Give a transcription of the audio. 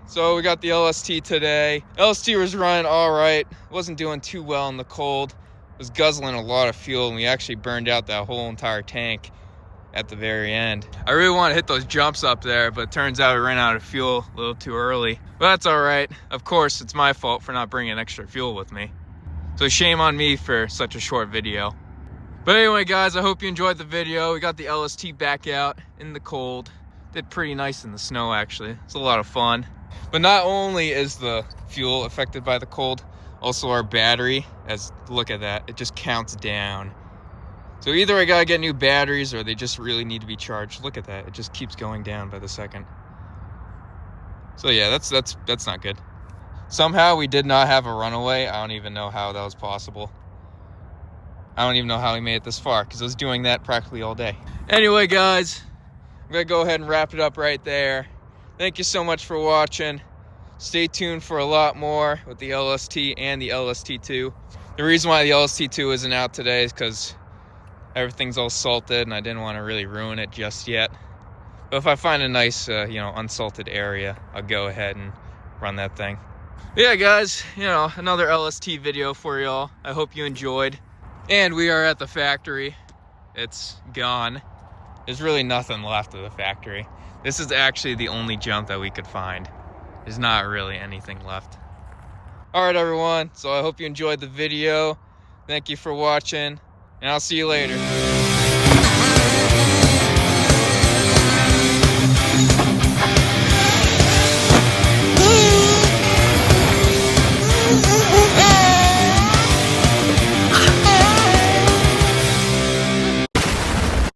So we got the LST today. LST was running all right. Wasn't doing too well in the cold. Was guzzling a lot of fuel, and we actually burned out that whole entire tank at the very end. I really want to hit those jumps up there, but it turns out we ran out of fuel a little too early. But that's all right. Of course, it's my fault for not bringing extra fuel with me. So shame on me for such a short video. But anyway, guys, I hope you enjoyed the video. We got the LST back out in the cold. Did pretty nice in the snow, actually. It's a lot of fun. But not only is the fuel affected by the cold, also our battery, look at that, it just counts down. So either I gotta get new batteries or they just really need to be charged. Look at that, it just keeps going down by the second. So yeah, that's not good. Somehow we did not have a runaway. I don't even know how that was possible. I don't even know how we made it this far, because I was doing that practically all day. Anyway, guys, I'm gonna go ahead and wrap it up right there. Thank you so much for watching. Stay tuned for a lot more with the LST and the LST2. The reason why the LST2 isn't out today is because everything's all salted and I didn't want to really ruin it just yet. But if I find a nice, unsalted area, I'll go ahead and run that thing. Yeah, guys, another LST video for y'all. I hope you enjoyed. And we are at the factory. It's gone. There's really nothing left of the factory. This is actually the only jump that we could find. There's not really anything left. All right, everyone. So I hope you enjoyed the video. Thank you for watching, and I'll see you later.